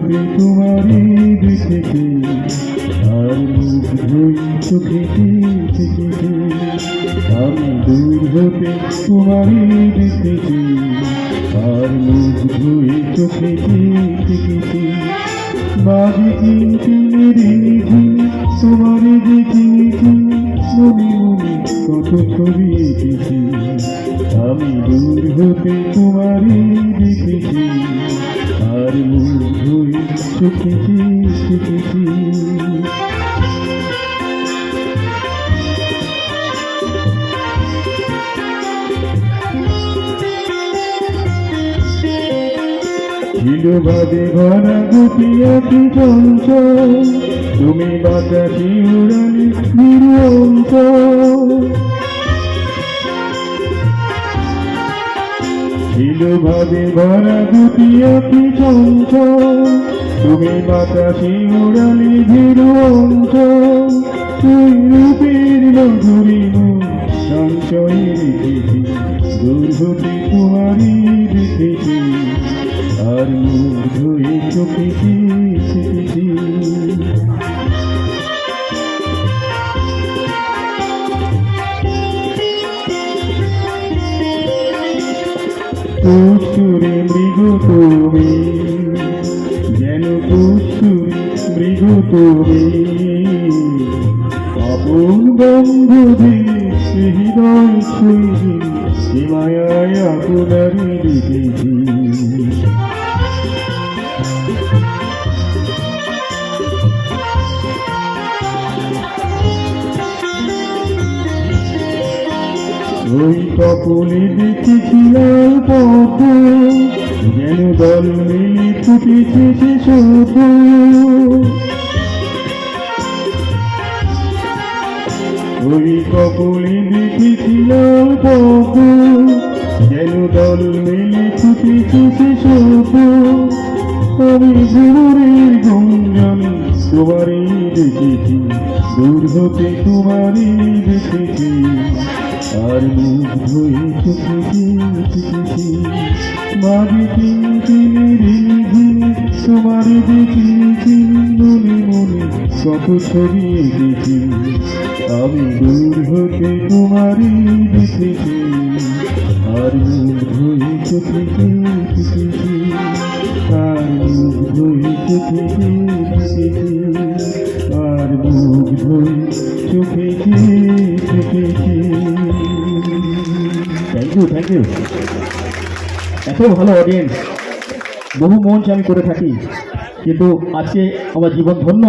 হতে তোমারই দেখেছি আর মুগ্ধই চোখেতে থেকেছি আমি দূর হতে তোমারই দেখেছি আর মুগ্ধই চোখেতে থেকেছি বাজে কিনকিনে রেখেছি তোমারই দেখেছি মনে মনে কত ছবি এঁকেছি আমি দূর হতে তোমারই দেখেছি আর মুগ্ধই চোখেতে থেকেছি ভাবে ভরা গুটি আঁকি চঞ্চল তুমি বাতাসি উড়ানি নিরঞ্চল ভাবে ভরা গুটি আঁকি চঞ্চল তুমি বাতাসি উড়ানি নিরঞ্চল তুই রূপের লঘুরি সঞ্চয় রেখেছি দূর হতে তোমারই দেখেছি আর মুগ্ধই চোখেতে থেকেছি কস্তুরী মৃগ তুমি যেন কস্তুরী মৃগ তুমি আপন বন্ধুদের হৃদয় ছুঁয়ে সীমায় আপনারই দেখেছি ওই কপলে দেখেছিলাম পদ্ম যেন দল মিলে ফুটেছে সে শোধ ওই কপলে দেখেছিলাম পদ্ম যেন দল মিলে ফুটেছে সে শোধ আমি জীবনের গুঞ্জন তোমারই দেখেছি দূর হতে তোমারই দেখেছি আর মুগ্ধই চোখেতে থেকেছি মাঝে কিনকিনে রেখে তোমার দেখেছি মনে মনে কত ছবি এঁকেছি আমি দূর হতে তোমারই দেখেছি আর মুগ্ধই চোখেতে থেকেছি আর মুগ্ধই চোখেতে থেকেছি আর মুগ্ধই চোখেতে থেকেছি। থ্যাংক ইউ এত ভালো অডিয়েন্স বহু মঞ্চ আমি করে থাকি কিন্তু আজকে আমার জীবন ধন্য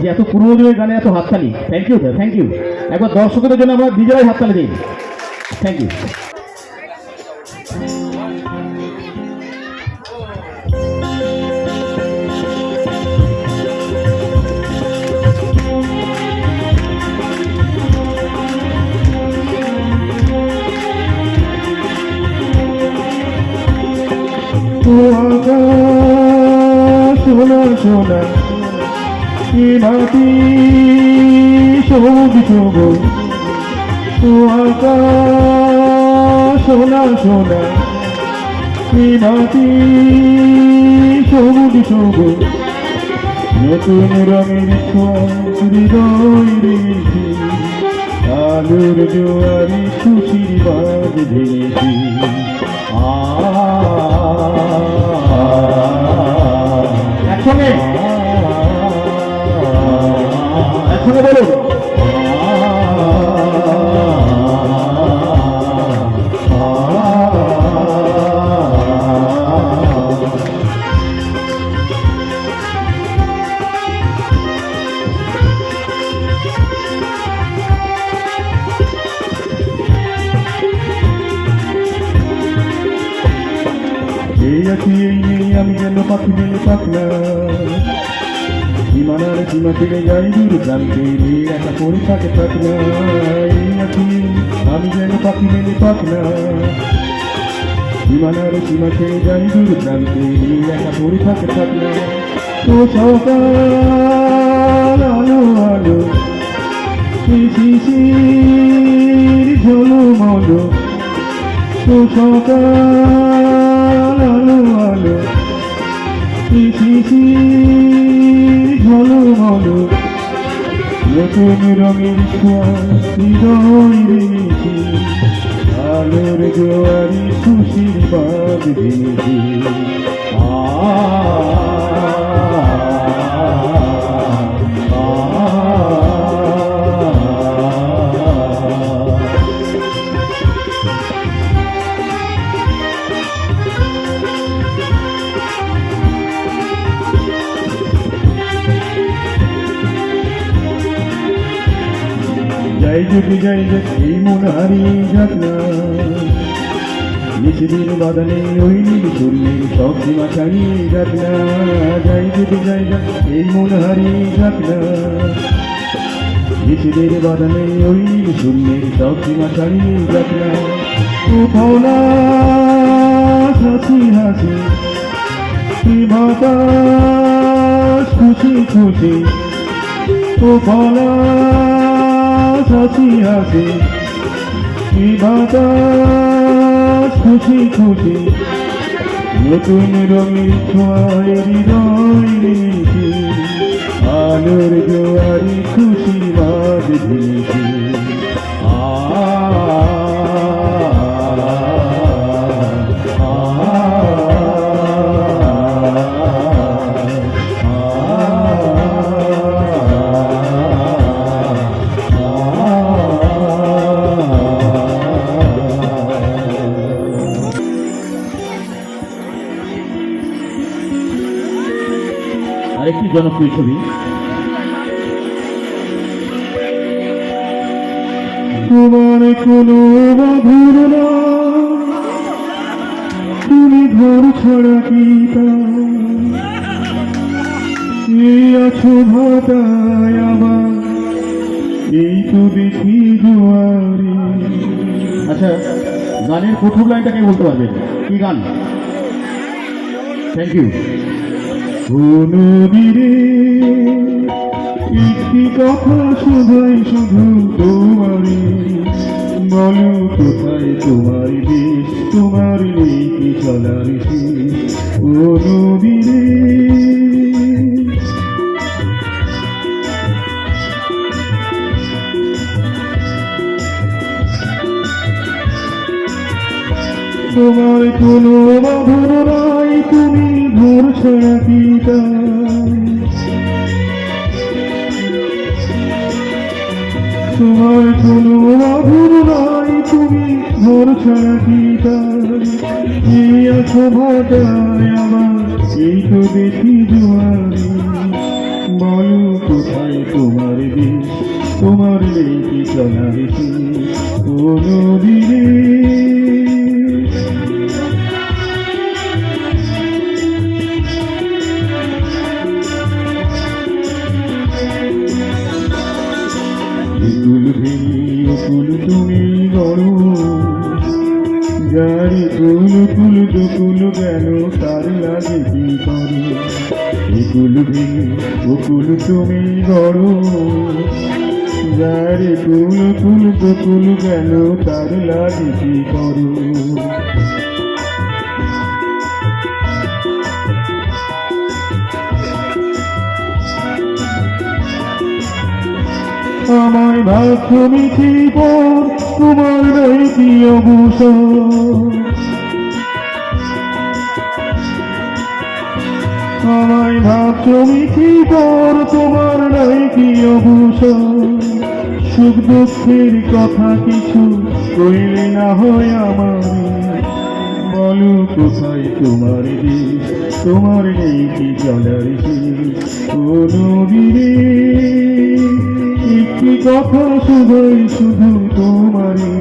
যে এত পুরোনো দিনের গানে এত হাততালি থ্যাংক ইউ একবার দর্শকদের জন্য আমরা নিজেরাই হাততালি দিই থ্যাংক ইউ সোনা সোনা এ মাটি সবুজ সবুজ সোনা সোনা এ মাটি সবুজ সবুজ নতুন রঙের হৃদয় রেখে আলোর জোয়ারে খুশির বাজ ভেঙেছি একসঙ্গে বলুন আমি যেন পাখি মেলে পাখনা সীমানার সীমা থেকে যাই দূর প্রান্তে একা পড়ে থাকে পাখনা আমি যেন পাখি মেলে পাখনা সীমানার সীমা থেকে যাই দূর প্রান্তে একা পড়ে থাকে পাখনা তো সকাল আলো আলো শিশির ঝলমলো তো সকাল আলো আলো ঝলমলো নতুন রঙের ছোঁয়া হৃদয় রেখে আলোর জোয়ারি খুশির বাদ দিয়েছে যাই যদি যাই যাক এই মন হারিয়ে যাক না নিশিদিন বাদানে ওই নীল শূন্যের সব সীমা ছাড়িয়ে যাক না যাই যদি যাই যাক এই মন হারিয়ে যাক না নিশিদিন বাদানে ওই নীল শূন্যের সব সীমা ছাড়িয়ে যাক না ও ভোলা হাসি হাসি বাতাস খুশি খুশি ও ভোলা হাসি হাসি বাতাস খুশি খুশি নতুন রঙের ছোঁয়ায় হৃদয় রেখে আলোর জোয়ারি খুশি বাদ দিয়েছে আরেকটি জনপ্রিয় ছবি তোমার কোনো বাধুর না তুমি ঘর ছাড়া কি এই আছো ভাটায় আবার এই তো দেখি জোয়ারি আচ্ছা গানের প্রথম লাইনটাকে বলতে পারবেন কি গান থ্যাংক ইউ নদীরে একটি কথা শুধাই শুধু তোমারে বলো কোথায় তোমার দেশ তোমার নেই কি চলার শেষ ও নদীরে তোমার কোনো বাঁধন নাই তুমি ঘর ছাড়া কি তোমার কোনো বাঁধন নাই তুমি ঘর ছাড়া কি এই আছো ভাটায় আমার এই তো দেখি জোয়ারি বলো কোথায় তোমার দেশ তোমার নেই কি চলার শেষ ও নদীরে কুল তুমি গড়ো যারি কুল কুল দুকুল গেল তার লাগে কি করো কুল ভেঙে কুল তুমি গড়ো যারি কুল কুল দুকুল গেল তার লাগে কি করো আমার ভাগ্য মিঠি পর তোমার নাই কি অবসর আমার ভাগ্য মিঠি পর তোমার নাই কি অবসর সুখ দুঃখের কথা কিছু কইলে না হয় আমার বলো কোথায় তোমার দেশ তোমার নেই কি চলার শেষ ও নদীরে একটি কথা শুধুই শুধু তোমারে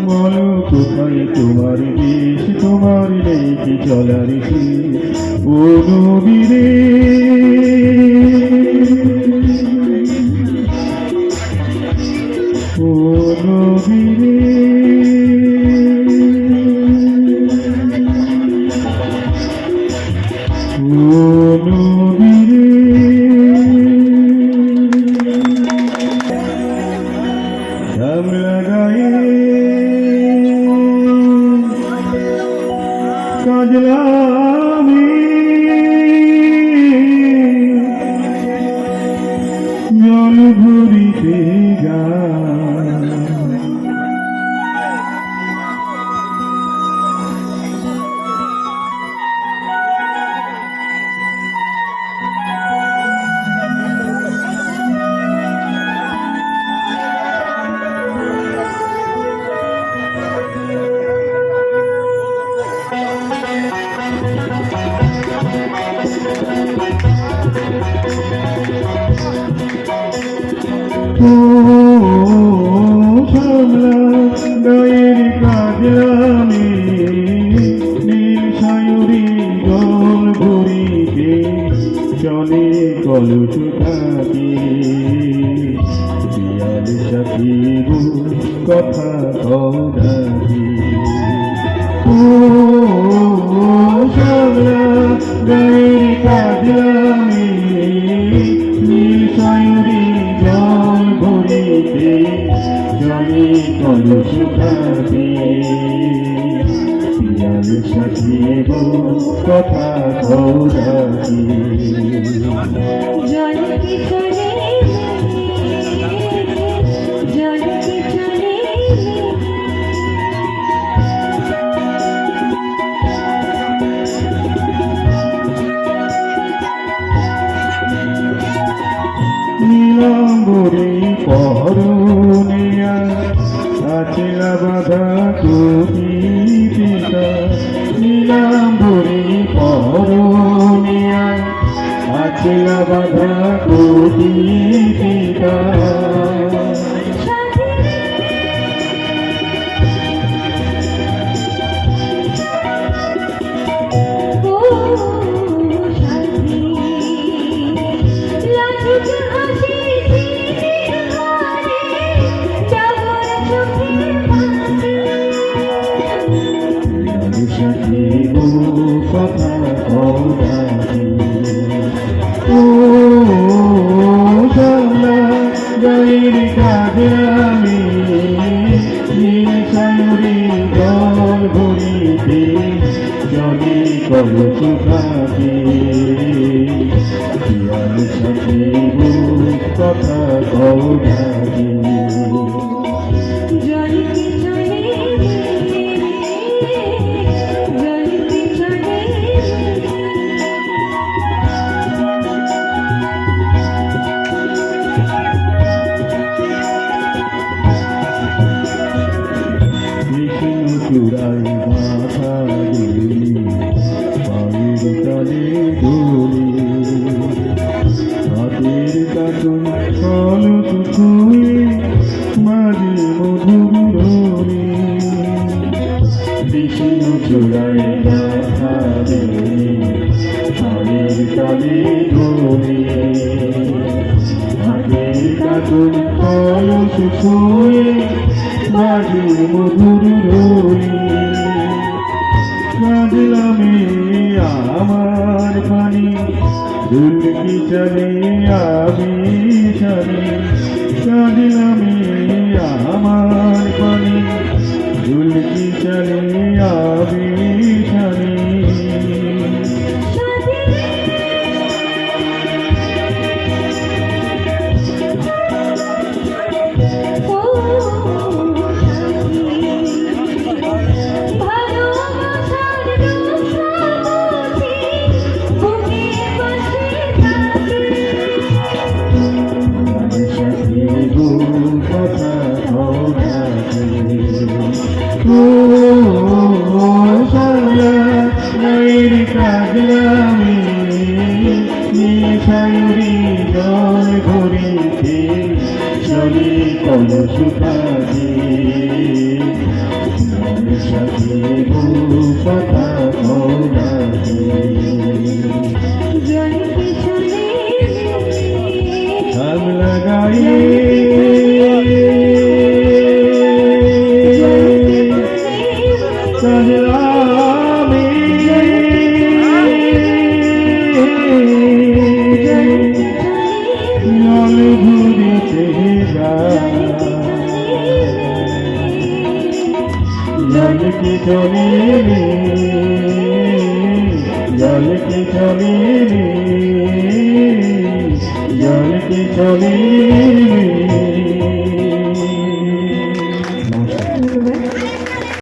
বলো কোথায় তোমার দেশ তোমার নেই কি চলার শেষ ও নদীরে ও নদীরে ও নদীরে ধাম লাগায়ে কাজলামি ও শ্যামলা গায়ের কাজলামি নীল সায়রি জল ভরিতে চলে কলস থাকে পিয়াল সাথী কথা কদাকি ও শ্যামলা গায়ের কাজলামি নীল সায়রি জল ভরিতে চলে কলস থাকে পিয়াল সাথী কথা কদাকি জল কি চলে জল কি চলে নীলাম্বরী পরনিয়া আচিলা বাধা কুটিকা নীলাম্বরী পরনিয়া আচিলা বাধা কুটিকা কথা কদাকি ও শ্যামলা গায়ের কাজলামি নীল সায়রি জল ভরিতে চলে কলস থাকে পিয়াল সাথী কথা কদাকি জল কি চলে জল কি চলে বিষ্ণু চূড়ায় মাথা দিলি পায়ের তলে ধুলি হাতের কাটুন কলস ছুঁয়ে মাঝে মধুর হরি বিষ্ণু চূড়ায় মাথা দিলি পায়ের তলে ধুলি হাতের কাটুন কলস ছুঁয়ে মাঝে মধুর হরি কাঁদলামে আমার পানি দুলকি চলে আমি সারি কাঁদলামে আমার পানি দুলকি চলে আমি সারি কাজলামি নীল সায়রি জল ভরিতে চলে কলস থাকে সাথী কথা কদাকি জল কি চলে শ্যামলা গায়ে কাজলামি জল ভরিতে জল কি চলে জল কি চলে জল কি চলে